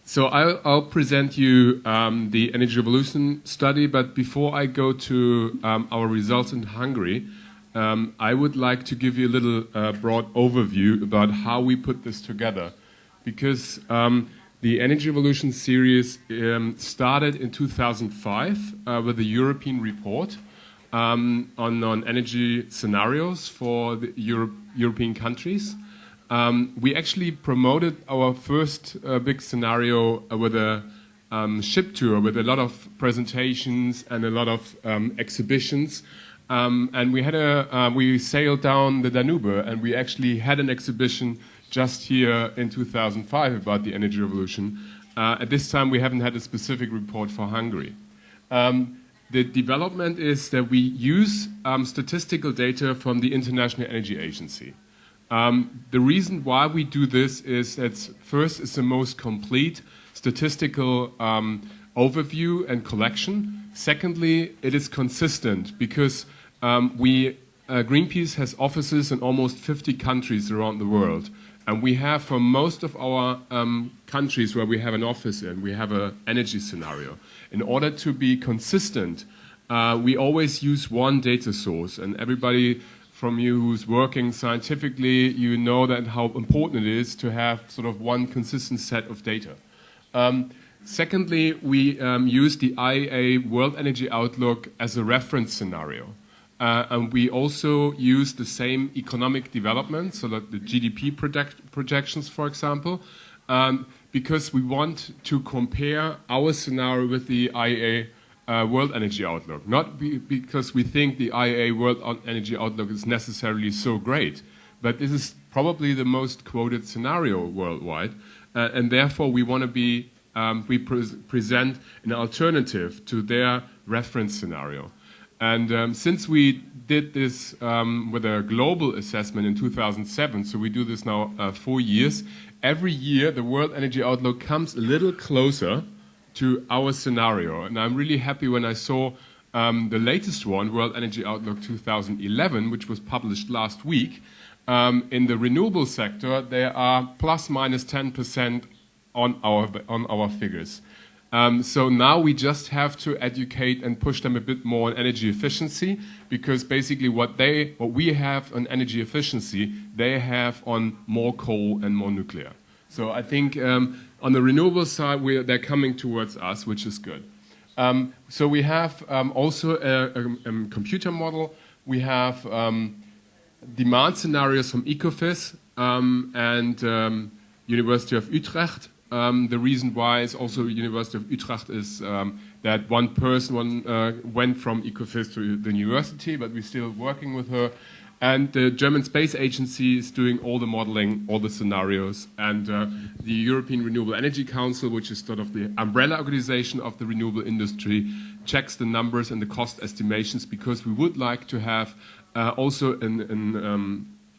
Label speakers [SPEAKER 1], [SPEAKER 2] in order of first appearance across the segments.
[SPEAKER 1] So I'll present you the Energy Revolution study, but before I go to our results in Hungary, I would like to give you a little broad overview about how we put this together, because the Energy Revolution series started in 2005 with a European report on energy scenarios for the European countries. We actually promoted our first big scenario with a ship tour with a lot of presentations and a lot of exhibitions. And we sailed down the Danube, and we actually had an exhibition just here in 2005 about the energy revolution. At this time, we haven't had a specific report for Hungary. The development is that we use statistical data from the International Energy Agency. The reason why we do this is that first, it's the most complete statistical overview and collection. Secondly, it is consistent because Greenpeace has offices in almost 50 countries around the world. And we have, for most of our countries where we have an office in, we have an energy scenario. In order to be consistent, we always use one data source. And everybody from you who's working scientifically, you know that how important it is to have sort of one consistent set of data. Secondly, we use the IEA World Energy Outlook as a reference scenario. And we also use the same economic development, so that the GDP projections, for example, because we want to compare our scenario with the IEA World Energy Outlook. Not because we think the IEA World Energy Outlook is necessarily so great, but this is probably the most quoted scenario worldwide, and therefore we want to be present an alternative to their reference scenario. And since we did this with a global assessment in 2007, so we do this now 4 years, every year the World Energy Outlook comes a little closer to our scenario. And I'm really happy when I saw the latest one, World Energy Outlook 2011, which was published last week. In the renewable sector, there are plus minus 10% on our figures. So now we just have to educate and push them a bit more on energy efficiency, because basically what we have on energy efficiency, they have on more coal and more nuclear. So I think on the renewable side, they're coming towards us, which is good. So we have also a computer model. We have demand scenarios from Ecofys and University of Utrecht. The reason why is also University of Utrecht is that one person went from Ecofys to the university, but we're still working with her. And the German Space Agency is doing all the modeling, all the scenarios. And the European Renewable Energy Council, which is sort of the umbrella organization of the renewable industry, checks the numbers and the cost estimations, because we would like to have also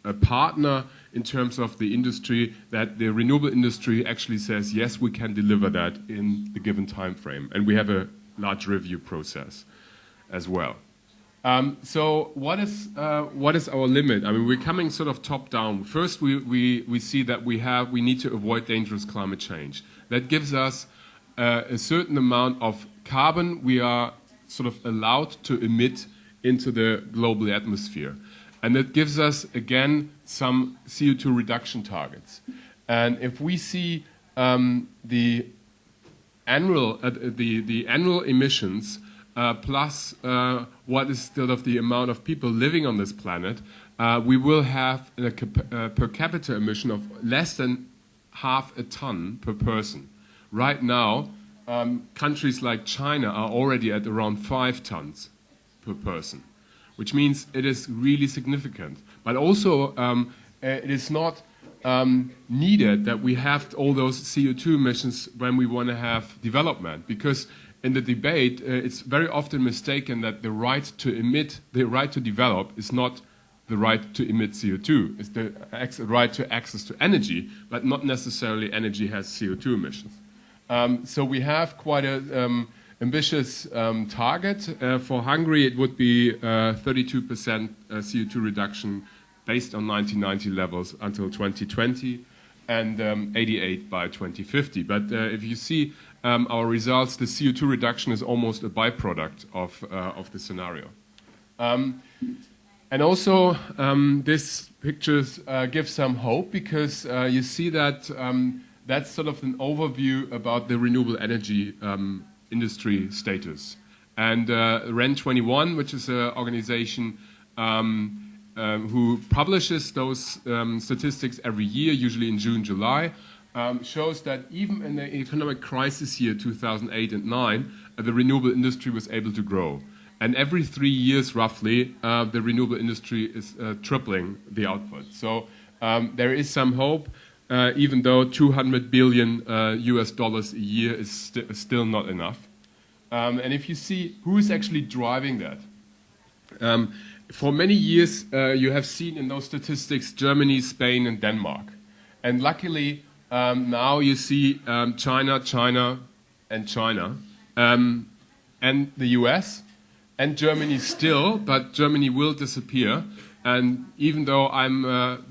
[SPEAKER 1] a partner in terms of the industry, that the renewable industry actually says, yes, we can deliver that in the given time frame. And we have a large review process as well. So what is our limit? I mean, we're coming sort of top down. First, we see that we need to avoid dangerous climate change. That gives us a certain amount of carbon we are sort of allowed to emit into the global atmosphere. And that gives us, again, some CO2 reduction targets. And if we see the annual emissions plus what is still of the amount of people living on this planet, we will have a per capita emission of less than half a ton per person. Right now, countries like China are already at around 5 tons per person, which means it is really significant. But also, it is not needed that we have all those CO2 emissions when we want to have development, because in the debate, it's very often mistaken that the right to emit, the right to develop, is not the right to emit CO2. It's the right to access to energy, but not necessarily energy has CO2 emissions. So we have quite an ambitious target. For Hungary, it would be 32% CO2 reduction based on 1990 levels until 2020. and 88 by 2050. But if you see our results, the CO2 reduction is almost a byproduct of the scenario. And also, this pictures give some hope, because you see that that's sort of an overview about the renewable energy industry status. And REN21, which is an organization who publishes those statistics every year, usually in June, July, shows that even in the economic crisis year 2008 and 9, the renewable industry was able to grow. And every 3 years, roughly, the renewable industry is tripling the output. So there is some hope, even though $200 billion US dollars a year is still not enough. And if you see who is actually driving that, for many years you have seen in those statistics Germany, Spain, and Denmark. And luckily, now you see China, and China, and the US. And Germany still, but Germany will disappear. And even though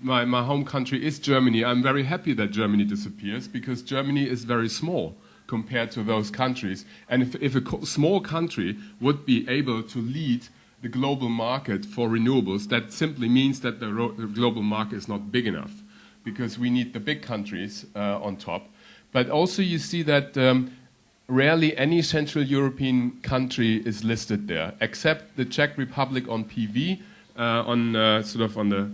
[SPEAKER 1] my home country is Germany, I'm very happy that Germany disappears, because Germany is very small compared to those countries. And if a small country would be able to lead the global market for renewables, that simply means that the global market is not big enough, because we need the big countries on top. But also you see that rarely any Central European country is listed there, except the Czech Republic on PV, sort of on the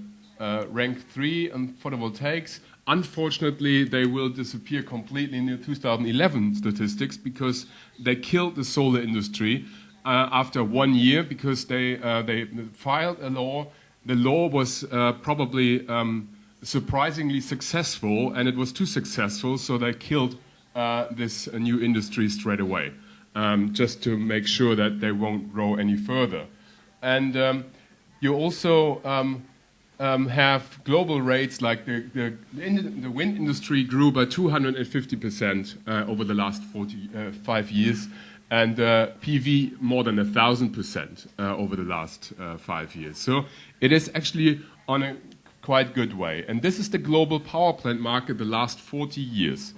[SPEAKER 1] rank 3 on photovoltaics. Unfortunately, they will disappear completely in the 2011 statistics, because they killed the solar industry after 1 year, because they filed a law. The law was probably surprisingly successful, and it was too successful, so they killed this new industry straight away, just to make sure that they won't grow any further. And you also have global rates, like the wind industry grew by 250% over the last 5 years, and PV more than 1,000% over the last 5 years. So it is actually on a quite good way. And this is the global power plant market the last 40 years.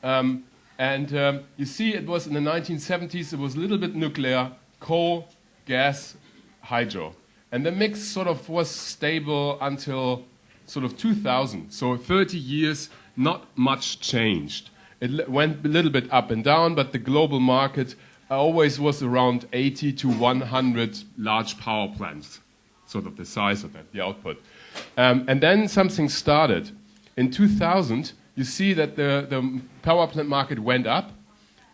[SPEAKER 1] You see, it was in the 1970s, it was a little bit nuclear, coal, gas, hydro. And the mix sort of was stable until sort of 2000. So 30 years, not much changed. It went a little bit up and down, but the global market always was around 80 to 100 large power plants, sort of the size of that, the output. And then something started. In 2000, you see that the power plant market went up,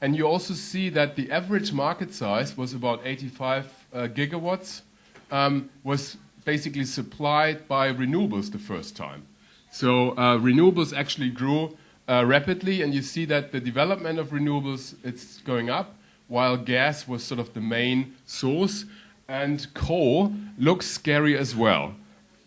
[SPEAKER 1] and you also see that the average market size was about 85 gigawatts, was basically supplied by renewables the first time. So renewables actually grew rapidly, and you see that the development of renewables, it's going up, while gas was sort of the main source, and coal looks scary as well.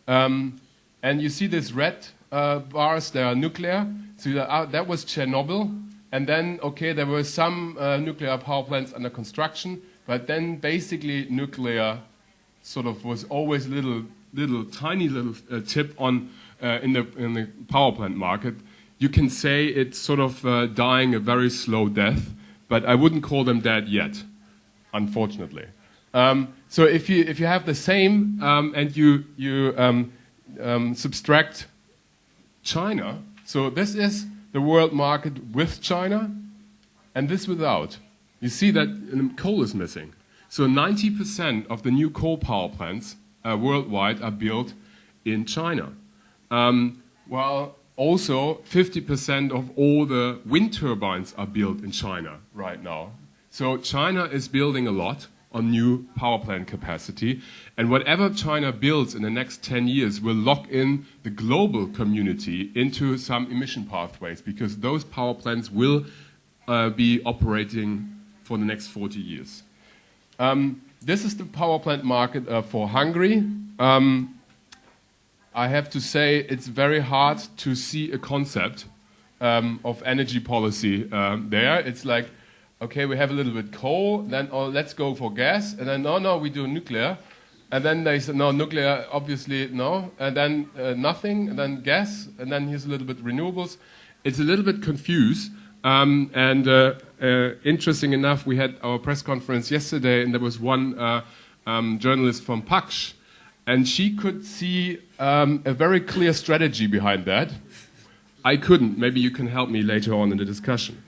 [SPEAKER 1] And you see these red bars, they are nuclear. So that was Chernobyl. And then, okay, there were some nuclear power plants under construction, but then basically nuclear sort of was always a tiny little tip on in the power plant market. You can say it's sort of dying a very slow death, but I wouldn't call them dead yet, unfortunately. So if you have the same and you subtract China, so this is the world market with China, and this without. You see that coal is missing. So 90% of the new coal power plants worldwide are built in China. While also 50% of all the wind turbines are built in China right now. So China is building a lot on new power plant capacity, and whatever China builds in the next 10 years will lock in the global community into some emission pathways, because those power plants will be operating for the next 40 years. This is the power plant market for Hungary. I have to say it's very hard to see a concept of energy policy there. It's like, okay, we have a little bit coal, then let's go for gas, and then no, we do nuclear. And then they said, no, nuclear, obviously, no. And then nothing, and then gas, and then here's a little bit renewables. It's a little bit confused. Interesting enough, we had our press conference yesterday, and there was one journalist from Paksh, and she could see a very clear strategy behind that. I couldn't. Maybe you can help me later on in the discussion.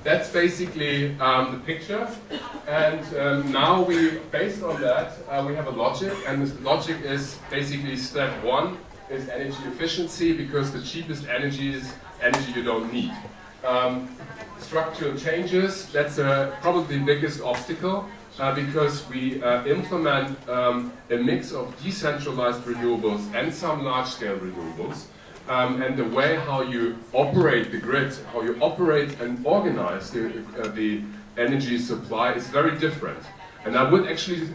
[SPEAKER 1] That's basically the picture, and now based on that, we have a logic, and this logic is basically step one is energy efficiency, because the cheapest energy is energy you don't need. Structural changes, that's probably the biggest obstacle, because we implement a mix of decentralized renewables and some large-scale renewables. And the way how you operate the grid, how you operate and organize the energy supply is very different. And I would actually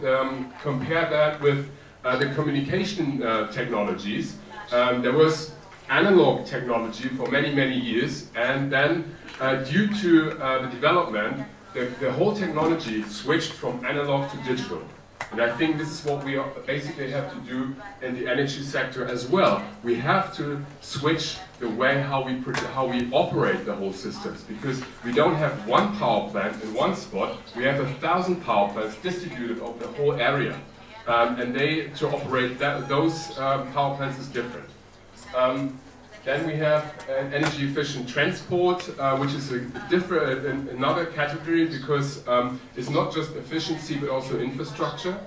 [SPEAKER 1] compare that with the communication technologies. There was analog technology for many, many years, and then due to the development, the whole technology switched from analog to digital. And I think this is what we basically have to do in the energy sector as well. We have to switch the way how we operate the whole systems, because we don't have one power plant in one spot. We have 1,000 power plants distributed over the whole area, and to operate those power plants is different. Then we have energy efficient transport, which is another category, because it's not just efficiency but also infrastructure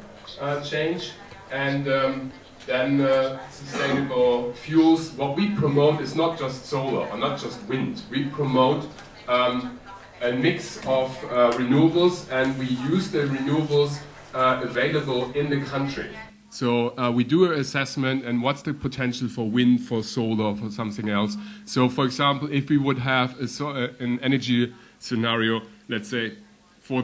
[SPEAKER 1] change. And then sustainable fuels. What we promote is not just solar or not just wind. We promote a mix of renewables, and we use the renewables available in the country. So we do an assessment, and what's the potential for wind, for solar, for something else. So for example, if we would have an energy scenario, let's say for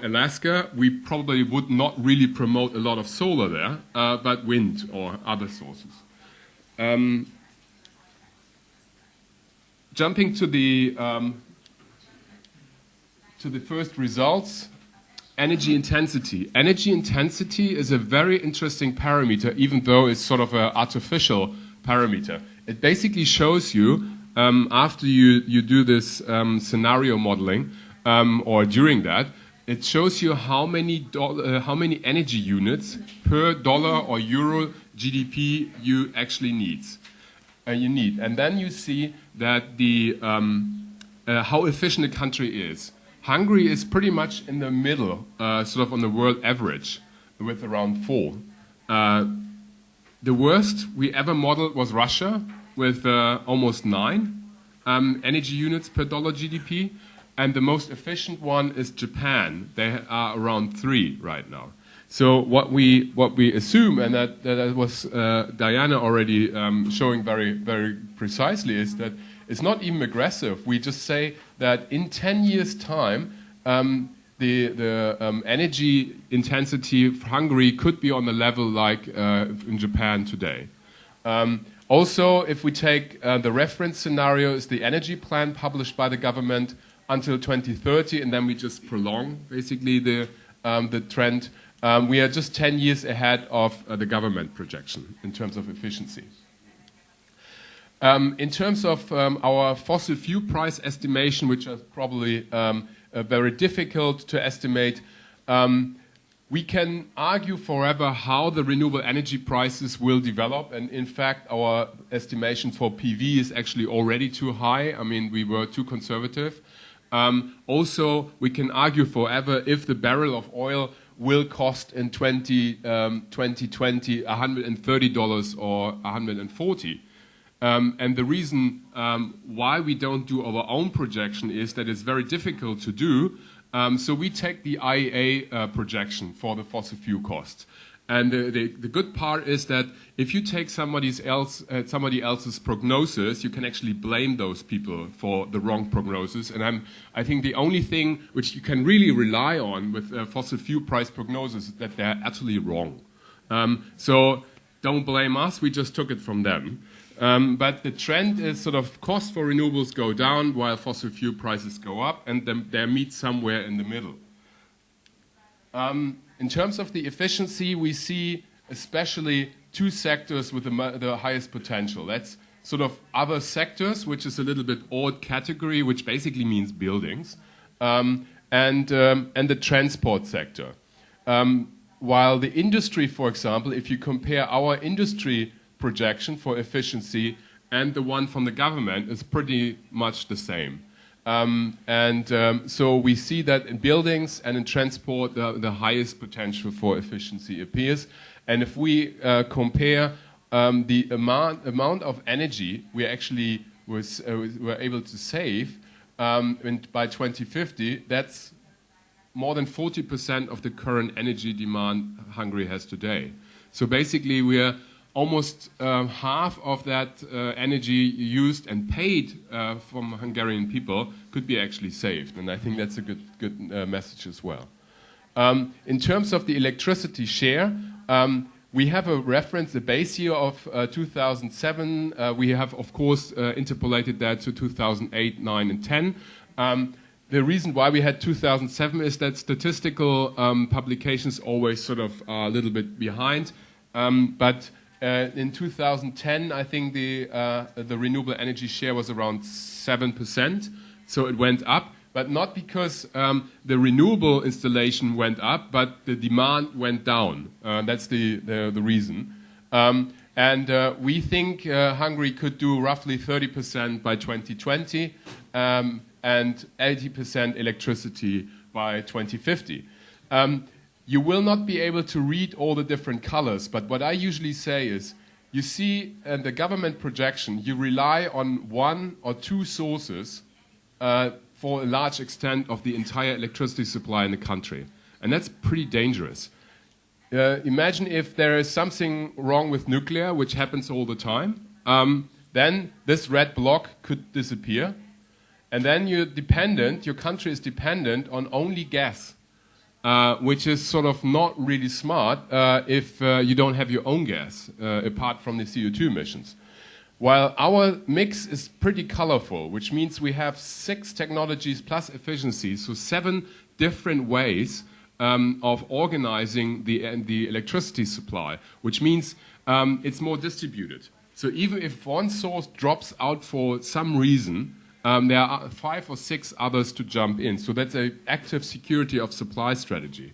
[SPEAKER 1] Alaska, we probably would not really promote a lot of solar there, but wind or other sources. Jumping to the first results. Energy intensity. Energy intensity is a very interesting parameter, even though it's sort of an artificial parameter. It basically shows you, after you do this scenario modeling, or during that, it shows you how many energy units per dollar or euro GDP you actually need. And then you see that how efficient a country is. Hungary is pretty much in the middle, sort of on the world average, with around 4. The worst we ever modeled was Russia, with almost 9 energy units per dollar GDP, and the most efficient one is Japan. They are around 3 right now. So what we assume, and that was Diana already showing very, very precisely, is that it's not even aggressive. We just say that in 10 years' time, the energy intensity of Hungary could be on the level like in Japan today. Also, if we take the reference scenario, is the energy plan published by the government until 2030, and then we just prolong basically the trend. We are just 10 years ahead of the government projection in terms of efficiency. In terms of our fossil fuel price estimation, which is probably very difficult to estimate, we can argue forever how the renewable energy prices will develop, and in fact our estimation for PV is actually already too high. I mean, we were too conservative. Also, we can argue forever if the barrel of oil will cost in 2020 $130 or $140. And the reason why we don't do our own projection is that it's very difficult to do. So we take the IEA projection for the fossil fuel costs. And the good part is that if you take somebody else's prognosis, you can actually blame those people for the wrong prognosis. And I think the only thing which you can really rely on with fossil fuel price prognosis is that they're absolutely wrong. So don't blame us, we just took it from them. But the trend is sort of costs for renewables go down while fossil fuel prices go up, and they meet somewhere in the middle. in terms of the efficiency, we see especially two sectors with the highest potential. That's sort of other sectors, which is a little bit odd category, which basically means buildings, and the transport sector. While the industry, for example, if you compare our industry projection for efficiency and the one from the government, is pretty much the same. So we see that in buildings and in transport, the highest potential for efficiency appears. And if we compare the amount of energy we actually were able to save by 2050, that's more than 40% of the current energy demand Hungary has today. So basically, we are almost half of that energy used and paid from Hungarian people could be actually saved, and I think that's a good message as well. In terms of the electricity share, we have a reference, the base year of 2007. We have, of course, interpolated that to 2008, 9, and 10. The reason why we had 2007 is that statistical publications always sort of are a little bit behind. But in 2010, I think the renewable energy share was around 7%, so it went up. But not because the renewable installation went up, but the demand went down. That's the reason. We think Hungary could do roughly 30% by 2020 and 80% electricity by 2050. You will not be able to read all the different colors, but what I usually say is, you see in the government projection, you rely on one or two sources for a large extent of the entire electricity supply in the country. And that's pretty dangerous. Imagine if there is something wrong with nuclear, which happens all the time, then this red block could disappear. And then your country is dependent on only gas, which is sort of not really smart if you don't have your own gas, apart from the CO2 emissions. While our mix is pretty colorful, which means we have 6 technologies plus efficiency, so 7 different ways of organizing the electricity supply, which means it's more distributed. So even if one source drops out for some reason, there are 5 or 6 others to jump in. So that's an active security of supply strategy.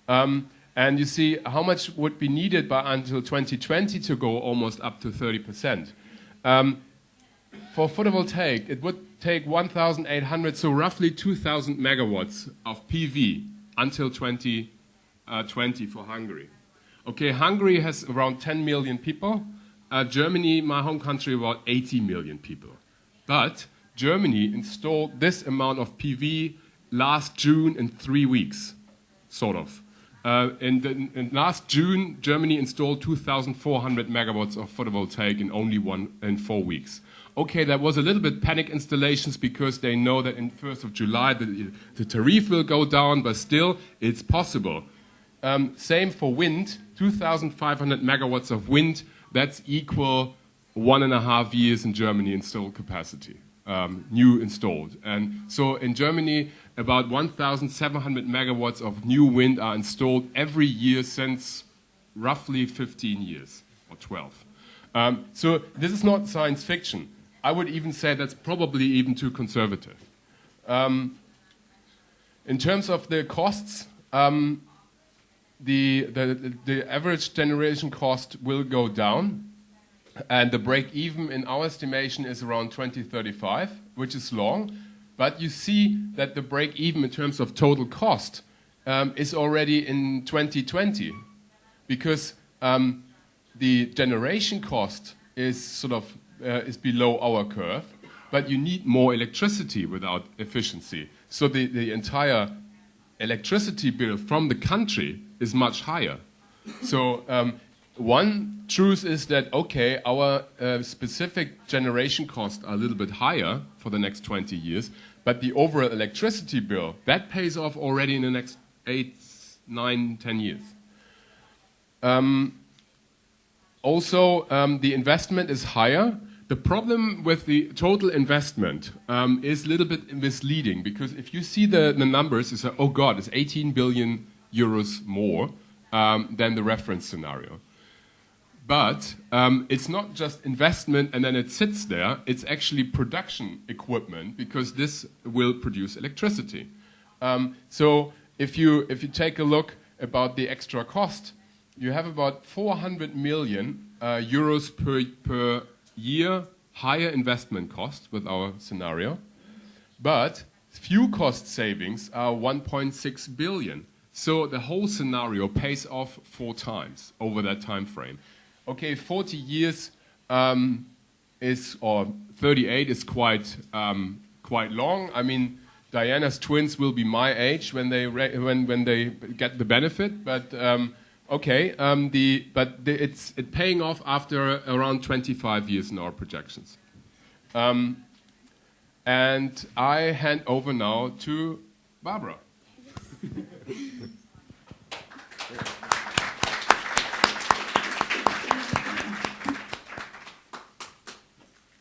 [SPEAKER 1] And you see how much would be needed until 2020 to go almost up to 30%. For photovoltaic, it would take 1,800, so roughly 2,000 megawatts of PV until 2020 for Hungary. Okay, Hungary has around 10 million people. Germany, my home country, about 80 million people. But Germany installed this amount of PV last June in 3 weeks, sort of. In last June, Germany installed 2,400 megawatts of photovoltaic in 4 weeks. Okay, that was a little bit panic installations because they know that in 1st of July the tariff will go down, but still, it's possible. Same for wind, 2,500 megawatts of wind, that's equal 1.5 years in Germany installed capacity, new installed. And so in Germany, about 1,700 megawatts of new wind are installed every year since roughly 15 years, or 12. So this is not science fiction. I would even say that's probably even too conservative. In terms of the costs, the average generation cost will go down, and the break-even in our estimation is around 2035, which is long. But you see that the break-even in terms of total cost is already in 2020, because the generation cost is sort of is below our curve, but you need more electricity without efficiency. So the entire electricity bill from the country is much higher. So one truth is that, okay, our specific generation costs are a little bit higher for the next 20 years, but the overall electricity bill, that pays off already in the next 8, 9, 10 years. Also, the investment is higher. The problem with the total investment is a little bit misleading, because if you see the numbers, you say, oh God, it's 18 billion euros more than the reference scenario. But it's not just investment and then it sits there. It's actually production equipment because this will produce electricity. So if you take a look about the extra cost, you have about 400 million euros per year higher investment cost with our scenario. But fuel cost savings are 1.6 billion. So the whole scenario pays off 4 times over that time frame. Okay, 40 years or 38 is quite long. I mean, Diana's twins will be my age when they get the benefit. But it's paying off after around 25 years in our projections. And I hand over now to Barbara.